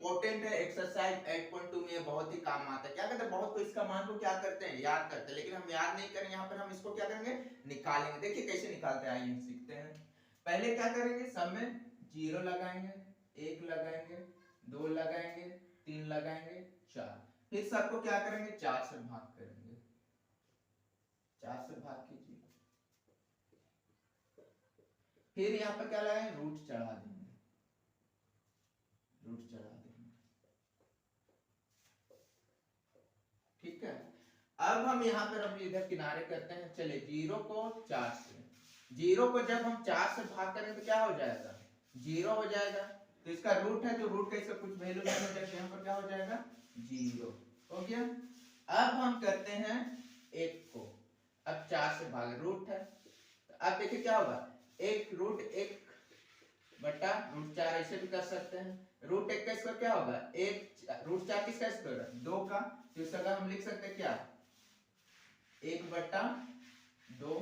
Important है exercise 8.2 में, ये बहुत ही काम आता है। क्या कहते हैं, बहुत को इसका मान को क्या करते हैं, याद करते हैं, लेकिन हम याद नहीं करेंगे, यहाँ पर हम इसको क्या करेंगे, निकालेंगे। देखिए कैसे निकालते हैं, आइए सीखते हैं। पहले क्या करेंगे, सब में 0 लगाएंगे, 1 लगाएंगे, 2 लगाएंगे, 3 लगाएंगे, 4, फिर सबको क्या करेंगे, 4 से भाग करेंगे, 4 से भाग कीजिए, फिर यहाँ पर क्या लगाएंगे, रूट चढ़ा देंगे, रूट चढ़ा देंगे, ठीक है। अब हम यहाँ पर अब इधर किनारे करते हैं, चलिए 0 को 4 से, 0 को जब हम 4 से भाग करेंगे तो क्या हो जाएगा, 0 हो जाएगा। तो इसका रूट है तो रूट का इसका कुछ वैल्यू नहीं हो जाएगा, यहाँ पर क्या हो जाएगा, 0 हो गया। अब हम करते हैं 1 को, अब 4 से भाग, रूट है, तो अब देखिए क्या होगा, 1 रूट 1 बटा रूट 4, ऐसे भी कर सकते हैं। रूट 1 का स्क्वायर क्या होगा, 1 रूट 4 किसका स्क्वायर है, 2 का, तो इस जगह हम लिख सकते हैं क्या, 1 बटा 2।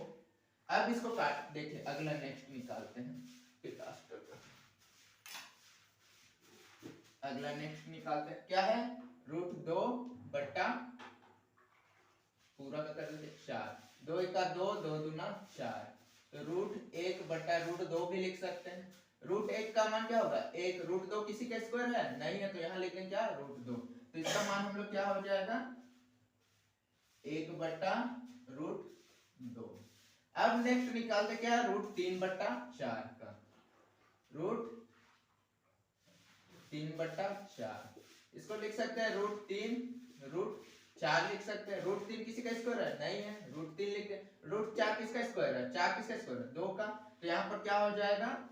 अब इसको काट, देखिए अगला नेक्स्ट निकालते हैं, अगला नेक्स्ट निकालते हैं, क्या है, रूट 2 बटा पूरा का कर देते 4, 2 1 2, 2 दूना 4, तो रूट 1 बटा रूट 2 भी लिख सकते हैं। रूट 1 का मान क्या होगा, 1, रूट 2 किसी का स्क्वायर है नहीं है, तो यहाँ लिखेंगे क्या, रूट 2, तो इसका मान हम लोग क्या हो जाएगा, 1 बटा रूट 2। अब नेक्स्ट निकालते क्या, रूट 3 बटा 4 का, रूट 3 बटा 4, इसको लिख सकते हैं रूट 3 रूट 4 लिख सकते हैं। रूट 3 किसी का स्क्वायर है नहीं है, रूट 3 लिख दे। रूट 4 किसका स्क्वायर है, 4 किसका स्क्वायर है, 2 का, तो यहाँ पर क्या हो जाएगा,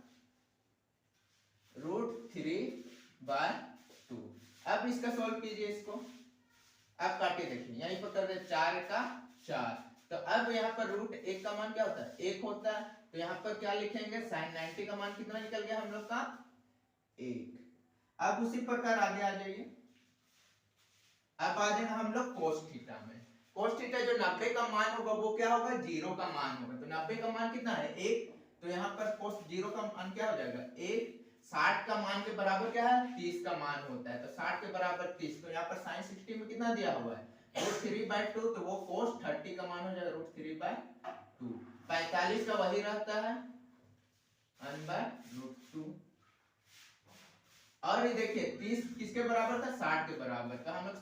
रूट 3/2। अब इसका सॉल्व कीजिए इसको, अब काटिए, देखिए यहीं पर कर दे 4 का 4, तो अब यहाँ पर रूट 1 का मान क्या होता है, 1 होता है, तो यहाँ पर क्या लिखेंगे, sin 90 का मान कितना निकल गया हम लोग का, 1। अब उसी प्रकार आगे आ जाइए, अब आ जाएगा हम लोग cos थीटा में। cos थीटा जो 90 का मान होगा वो क्या होगा, 0 का मान होगा, तो 90 का मान कितना है, 1, तो यहाँ पर cos 0 का मान क्या हो जाएगा, 1। 60 का मान के बराबर क्या है, 30 का मान होता है, तो 60 के बराबर 30, तो यहाँ पर sin 60 में कितना दिया हुआ है, रूट 3/2, तो वो cos 30 का मान हो जाएगा रूट 3/2। 45 का वही रहता है 1/√2। और ये देखिए 30 किसके बराबर था, 60 के बराबर, तो हम लोग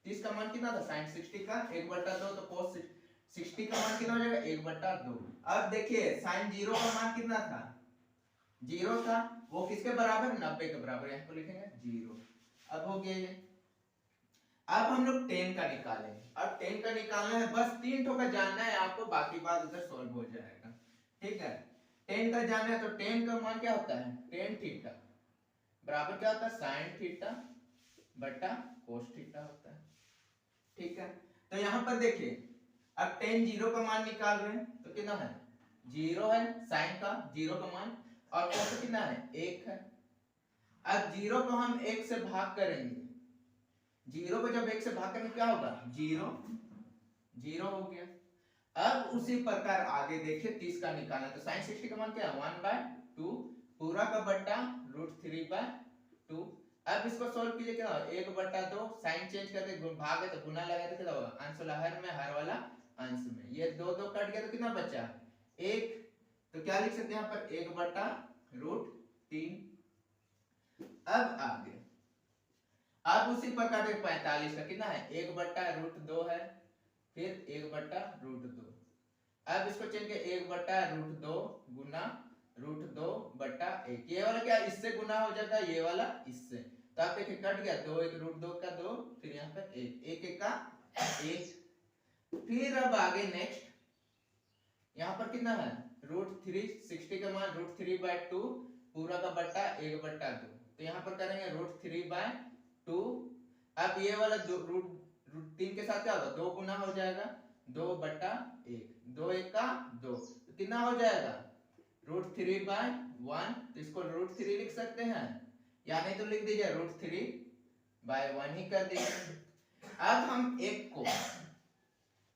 30 का मान कितना था, sin 60 का 1/2, तो cos 60 का मान कितना हो जाएगा, 1/2। अब देखिए sin 0 का मान कितना था, 0 था, वो किसके बराबर, 90 के बराबर, यहाँ पर लिखेंगे 0। अब हो गया ये। अब हम लोग 10 का निकालेंगे, अब 10 का निकालना है, बस 3 ठो का जानना है आपको, बाकी बात उधर सॉल्व हो जाएगा, ठीक है। 10 का जानना है, तो 10 का मान क्या होता है, tan थीटा बराबर क्या होता है, sin थीटा बटा cos थीटा होता है, ठीक है। तो यहाँ पर देखिए अब tan 0 का मान निकाल रहे हैं, तो कितना है, 0 है sin का 0 का मान, और cos का कितना है, 1 है। अब 0 को हम 1 से भाग करेंगे, 0 को जब 1 से भाग करेंगे क्या होगा, 0 0 हो गया। अब उसी प्रकार आगे देखिए 30 का निकालना, तो sin 60 का मान क्या है, 1/2 पूरा का बटा रूट 3/2। अब इसको सोल्व कीजिए, क्या होगा, 1/2, साइन चेंज करके भाग है तो गुना लगा तो क्या होगा, अंश वाला हर में, हर वाला अंश में, ये 2 2 कट गया तो कितना बचा, 1, तो क्या लिख सकते हैं यहाँ पर, 1/√3। अब आगे, अब उसी प्रकार 45 का कितना है, 1/√2 है, फिर 1/√2। अब इसको चेंज के 1/√2 गुना √2/1, ये वाला क्या इससे गुना हो जाता है, ये वाला इससे, तो आप देखिए कट गया, 2 1 √2 का 2, फिर यहाँ पर 1 1 1 का 1। फिर अब आगे नेक्स्ट यहाँ पर कितना है, √3 60 का मान √3/2 पूरा का बटा 1/2, तो यहाँ पर करेंगे √3/2। अब ये वाला √3 के साथ क्या होगा, 2 गुना हो जाएगा, 2/1, 2 1 का 2, तो कितना हो जाएगा, √3/1, तो इसको √3 लिख सकते हैं, या नहीं तो लिख दीजिए √3/1 ही कर दीजिए। अब हम एक को,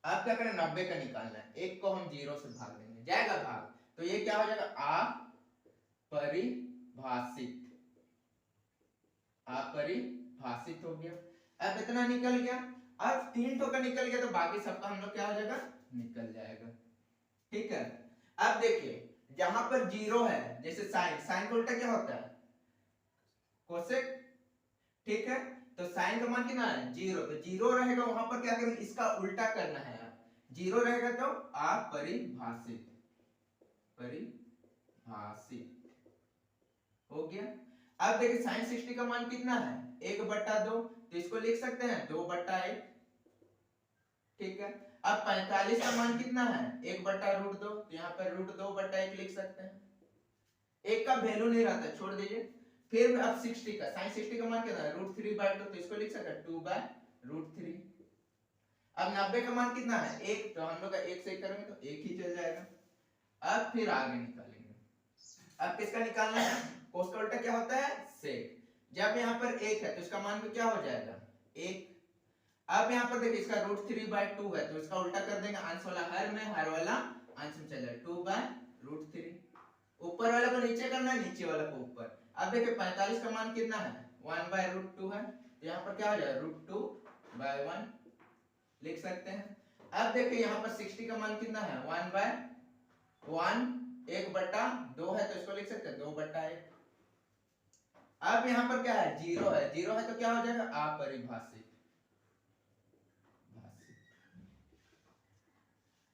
अब क्या करें, 90 का निकालना है, एक को हम 0 से भाग देंगे, जाएगा भाग, तो ये क्या हो जाएगा, अपरिभाषित, अपरिभाषित हो गया। अब इतना निकल गया, अब 3 ठो का निकल गया तो बाकी सबका हम लोग क्या हो जाएगा, निकल जाएगा। ठीक है, अब देखिए जहां पर जीरो है, जैसे साइन, साइन का उल्टा क्या होता है, कोसेक। ठीक है, तो साइन का मान कितना है, जीरो, तो जीरो रहेगा वहां पर क्या करेंगे, इसका उल्टा करना है। जीरो रहेगा तो अपरिभाषित, परिभाषित हो गया। अब देखिए साइन 60 का मान कितना है, 1/2, तो इसको लिख सकते हैं 2/1। ठीक है, अब 45 का मान कितना है, 1/√2, तो यहाँ पर √2/1 लिख सकते हैं। एक का वैल्यू नहीं रहता, छोड़ दीजिए। फिर अब 60 का, साइन 60 का मान कितना है, √3/2, तो इसको लिख सकते हैं 2/√3। अब 90 का मान कितना है, 1, तो हम लोग का 1 से करेंगे तो 1 ही चल जाएगा। अब फिर आगे निकालेंगे, अब किसका निकालना है, कोस का उल्टा क्या होता है, सेक। जब यहाँ पर 1 है तो इसका मान तो क्या हो जाएगा, 1। अब यहाँ पर देखिए इसका √3/2 है, तो इसका उल्टा कर देंगे, अंश वाला हर में, हर वाला अंश में चल जाएगा, 2/√3। ऊपर वाला को नीचे करना है, नीचे वाला को ऊपर। अब देखिए 45 का मान कितना है, 1/√2 है, तो यहाँ पर क्या हो जाएगा, √2/1 लिख सकते हैं। अब देखिए यहाँ पर 60 का मान कितना है, 1/1, 1/2 है, तो इसको लिख सकते हैं 2/1। अब यहाँ पर क्या है, जीरो है, जीरो है तो क्या हो जाएगा, अपरिभाषित।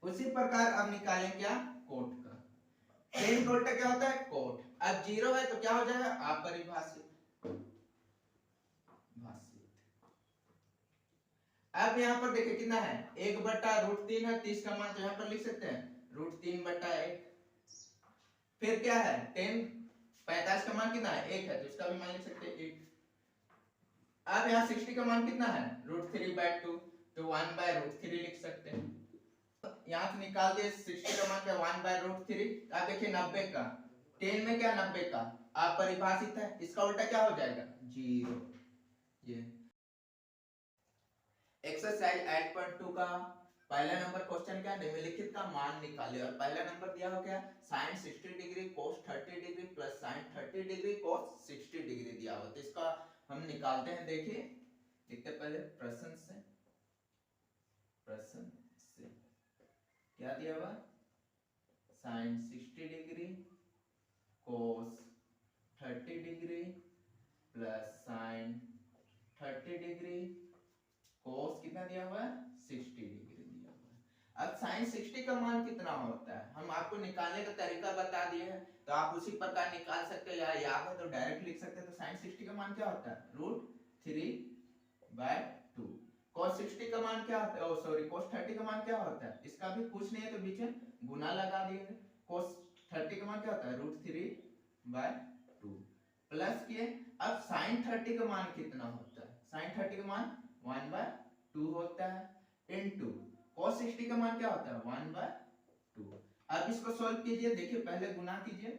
उसी प्रकार अब निकालें क्या, कोट का। टेन कोट का क्या होता है, कोट। अब जीरो है तो क्या हो जाएगा, अपरिभाषित। अब यहाँ पर देखिए कितना है, 1/√3 है, 30 का मान, तो यहाँ पर लिख सकते हैं √3/1। फिर क्या है 10, 45 का मान कितना है, 1 है, तो इसका भी मान लिख सकते हैं 1। अब यहाँ 60 का मान कितना है, √3/2, तो 1/√3 लिख सकते हैं। यहाँ से निकाल दिए 60 का मान क्या, 1/√3। अब देखिए 90 का, 10 में क्या 90 का अपरिभाषित है, इसका उल्टा क्या हो जाएगा, 0। ये एक्सरसाइज 8.2 का पहला नंबर क्वेश्चन क्या, निम्नलिखित का मान निकाले। और पहला नंबर दिया हो क्या, sin 60 degree cos 30 degree plus sin 30 degree cos 60 degree दिया हो, तो इसका हम निकालते हैं। देखिए लिखते पहले प्रश्न से, प्रश्न से क्या दिया हुआ, sin 60 degree cos 30 degree plus sin 30 degree cos कितना दिया हुआ है, 60 डिग्री दिया हुआ है। अब sin 60 का मान कितना होता है, हम आपको निकालने का तरीका बता दिए हैं, तो आप उसी प्रकार निकाल सकते हैं, या याद है तो डायरेक्ट लिख सकते हैं। तो sin 60 का मान क्या होता है, √3/2। cos 60 का मान क्या होता है, सॉरी cos 30 का मान क्या होता है, इसका भी कुछ नहीं है तो बीच में गुना लगा दिए। cos 30 का मान क्या होता है, √3/2 प्लस किए। अब sin 30 का मान कितना होता है, sin 30 का मान 1/2 होता है, इनटू cos 60 का मान क्या होता है, 1/2। अब इसको सॉल्व कीजिए, देखिए पहले गुना कीजिए,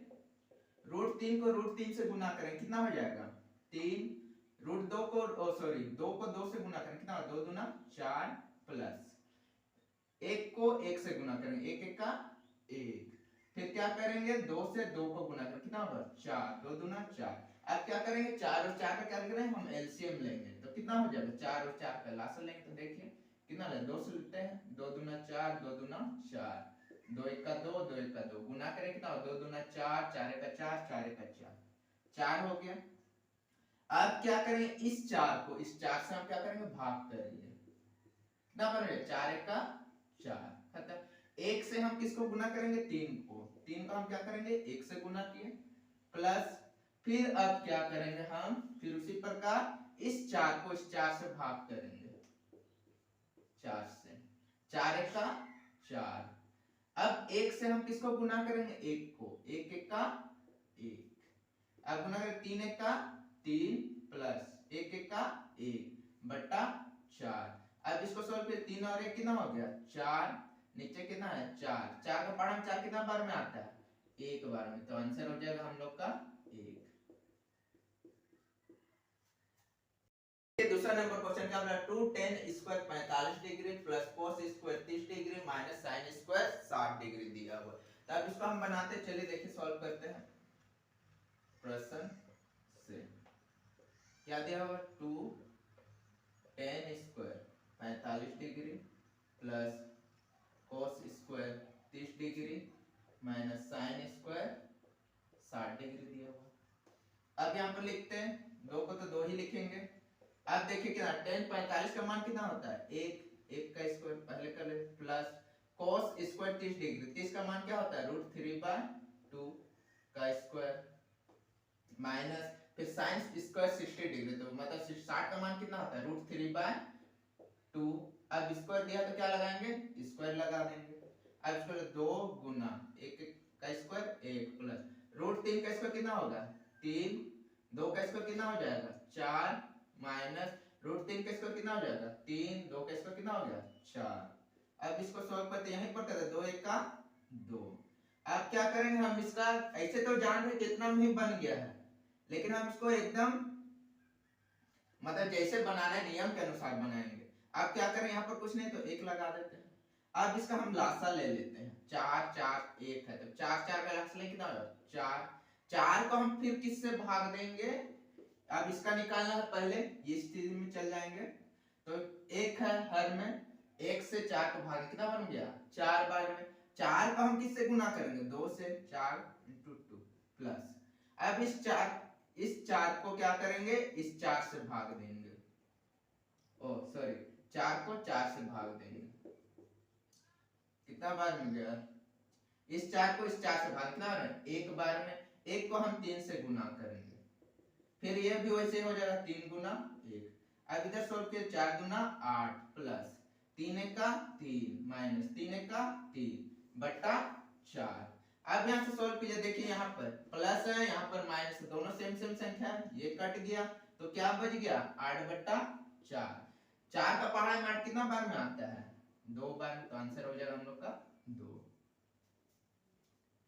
√3 को √3 से गुना करें, कितना हो जाएगा 3, √2 को सॉरी 2 को 2 से गुना करें, कितना 2 दूना 4, प्लस 1 को 1 से गुना करें, 1 1 का 1, फिर क्या करेंगे 2 से 2 को गुना करें, कितना होगा 4, 2 दूना 4। अब क्या करेंगे 4 और 4 का क्या करें, हम एलसीएम लेंगे, तो कितना हो जाएगा 4 और 4 का लासा लेंगे, तो देखिए कितना ले 2 से लेते हैं, 2 दूना 4, 2 दूना 4, 2 1 का 2, 2 1 का 2, गुना करें कितना हो 2 दूना 4, 4 1 का 4, 4 1 का 4, 4 हो गया। अब क्या करेंगे इस 4 को, इस 4 से हम क्या करेंगे भाग करेंगे, कितना बनेगा 4 1 का 4, खत्म। 1 से हम किसको गुना करेंगे 3 को, 3 का हम क्या करेंगे 1 से गुना किए, प्लस फिर अब क्या करेंगे हम, फिर उसी प्रकार इस 4 को इस 4 से भाग करेंगे, 4 से 4 1 का 4। अब 1 से हम किसको गुना करेंगे 1 को, 1 1 का 1, अब गुना करेंगे 3 1 का 3 प्लस 1 1 का 1 बटा 4। अब इसको सॉल्व किया, 3 और 1 कितना हो गया 4, नीचे कितना है 4, 4 का पढ़ा 4 कितना बार में आता है, एक बार में, तो आंसर हो जाएगा हम लोग का 1। दूसरा नंबर क्वेश्चन का 2 tan square 45 degree plus cos square 30 degree minus sin square 60 degree दिया हुआ। तो अब इसको हम बनाते, चलिए देखिए सॉल्व करते हैं प्रश्न से। क्या दिया होगा 2 tan square 45 degree plus cos square 30 degree minus sin square 60 degree दिया हुआ। अब यहाँ पर लिखते हैं, दो को तो दो ही लिखेंगे। अब देखिए कितना tan 45 का मान कितना होता है एक का स्क्वायर पहले कर ले प्लस cos स्क्वायर 30 डिग्री 30 का मान क्या होता है √3/2 का स्क्वायर माइनस फिर sin स्क्वायर 60 डिग्री तो मतलब 60 का मान कितना होता है √3/2। अब स्क्वायर दिया तो क्या लगाएंगे स्क्वायर लगा देंगे। अब स्क्वायर 2 गुना 1 का स्क्वायर 1 प्लस √3 का स्क्वायर कितना होगा 3 2 का स्क्वायर कितना हो जाएगा 4 माइनस √3 का स्क्वायर कितना हो जाएगा 3 2 का स्क्वायर कितना हो गया 4। अब इसको सॉल्व करते यहीं पर करते 2 1 का 2। अब क्या करेंगे हम इसका ऐसे तो जान रहे कितना में ही बन गया है लेकिन हम इसको एकदम मतलब जैसे बनाना है नियम के अनुसार बनाएंगे। अब क्या करें यहाँ पर कुछ नहीं तो 1 लगा देते हैं। अब इसका हम लासा ले लेते हैं 4 4 1 है तो 4 4 का लासा ले कितना होगा 4 4 को हम फिर किससे भाग देंगे। अब इसका निकालना है पहले ये स्थिति में चल जाएंगे तो 1 है हर में 1 से 4 को भाग कितना बन गया 4 बार में 4 को हम किससे गुना करेंगे 2 से 4 × 2 प्लस अब इस 4 को क्या करेंगे इस 4 से भाग देंगे ओ सॉरी 4 को 4 से भाग देंगे कितना बार में गया इस 4 को इस 4 से भाग कितना बार एक बार में 1 को हम 3 से गुना करेंगे फिर ये भी वैसे हो जाएगा 3 गुना 1। अब इधर सोल्व किया 4 गुना 8 प्लस 3 1 का 3 माइनस 3 1 का 3 बटा 4। अब यहाँ से सोल्व कीजिए देखिए यहाँ पर प्लस है यहाँ पर माइनस दोनों सेम सेम संख्या है ये कट गया तो क्या बच गया 8/4। 4 का पहाड़ा में 8 कितना बार में आता है 2 बार तो आंसर हो जाएगा हम लोग का